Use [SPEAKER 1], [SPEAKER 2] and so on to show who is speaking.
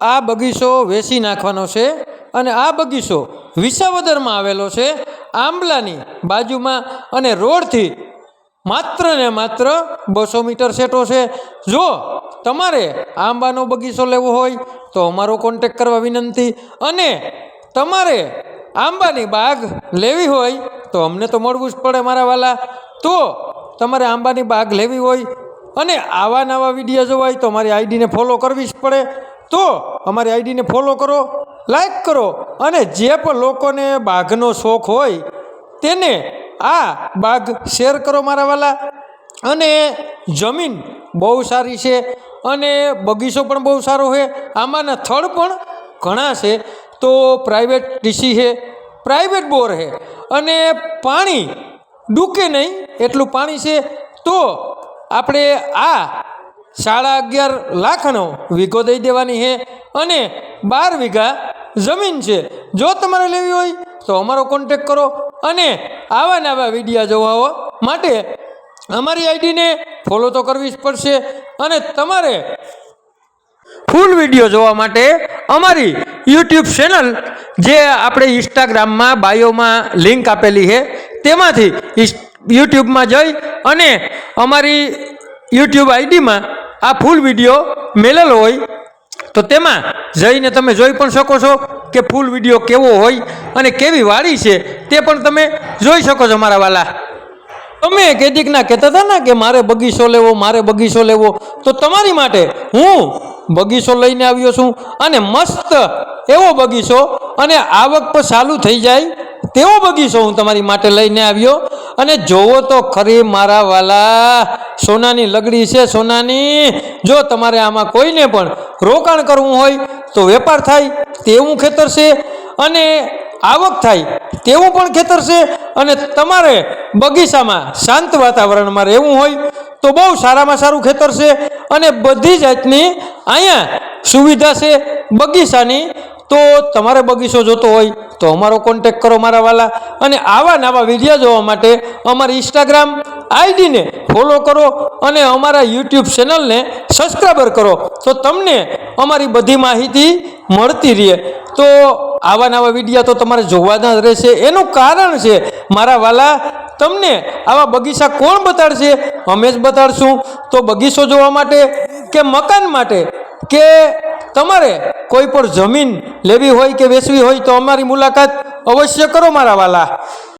[SPEAKER 1] આ બગીચો વેચી નાખવાનો છે અને આ બગીચો વિસાવદરમાં આવેલો છે, આંબલાની બાજુમાં, અને રોડથી માત્ર ને માત્ર 200 મીટર સેટો છે। જો તમારે આંબાનો બગીચો લેવો હોય તો અમારો કોન્ટેક કરવા વિનંતી, અને તમારે આંબાની બાગ લેવી હોય તો અમને તો મળવું જ પડે મારા વાલા। તો તમારે આંબાની બાગ લેવી હોય અને આવા નવા વિડીયો જોવા હોય તો અમારી આઈડીને ફોલો કરવી જ પડે। તો અમારી આઈડીને ફોલો કરો, લાઈક કરો, અને જે પણ લોકોને બાગનો શોખ હોય તેને આ બાગ શેર કરો મારા વાલા। અને જમીન બહુ સારી છે અને બગીચો પણ બહુ સારો છે, આમાંના થડ પણ ઘણા છે। તો પ્રાઇવેટ ડીસી છે, પ્રાઇવેટ બોર છે, અને પાણી ડૂકે નહીં એટલું પાણી છે। તો આપણે આ 11.5 લાખનો વીઘો દઈ દેવાની છે અને 12 વીઘા જમીન છે। જો તમારે લેવી હોય તો અમારો કોન્ટેક કરો, અને આવા નવા વિડીયા જોવા માટે અમારી આઈડીને ફોલો તો કરવી જ પડશે। અને તમારે ફૂલ વિડીયો જોવા માટે અમારી યુટ્યુબ ચેનલ, જે આપણે ઇન્સ્ટાગ્રામમાં બાયોમાં લિંક આપેલી છે, તેમાંથી યુટ્યુબમાં જઈ અને અમારી યુટ્યુબ આઈડીમાં આ ફૂલ વિડીયો મેલેલો હોય તો તેમાં જઈને તમે જોઈ પણ શકો છો કે ફૂલ વિડીયો કેવો હોય અને કેવી વાડી છે તે પણ તમે જોઈ શકો છો મારા વાલા। તમે કેદીકના કહેતા હતા ને કે મારે બગીચો લેવો, મારે બગીચો લેવો, તો તમારી માટે હું બગીચો લઈને આવ્યો છું, અને મસ્ત એવો બગીચો અને આવક પણ ચાલુ થઈ જાય તેવો બગીચો હું તમારી માટે લઈને આવ્યો। અને જોવો તો ખરી મારા વાલા, સોનાની લગડી છે, સોનાની। જો તમારે આમાં કોઈને પણ રોકાણ કરવું હોય તો વેપાર થાય તેવું ખેતર છે, અને આવક થાય તેવું પણ ખેતર છે, અને તમારે બગીચામાં શાંત વાતાવરણમાં રહેવું હોય તો બહુ સારામાં સારું ખેતર છે, અને બધી જાતની અહીંયા સુવિધા છે બગીચાની। તો તમારે બગીચો જોતો હોય તો અમારો કોન્ટેક કરો મારા વાલા, અને આવા નવા વિડીયો જોવા માટે અમારી ઇન્સ્ટાગ્રામ આઈડીને ફોલો કરો અને અમારા યુટ્યુબ ચેનલને સબસ્ક્રાઈબર કરો, તો તમને અમારી બધી માહિતી મળતી રહે। તો આવા નવા વિડીયો તો તમારે જોવાના જ રહેશે। એનું કારણ છે મારા વાલા, તમને આવા બગીચા કોણ બતાડશે? અમે જ બતાડશું। તો બગીચો જોવા માટે કે મકાન માટે કે તમારે કોઈ પણ જમીન લેવી હોય કે વેચવી હોય તો અમારી મુલાકાત અવશ્ય કરો મારા વાલા।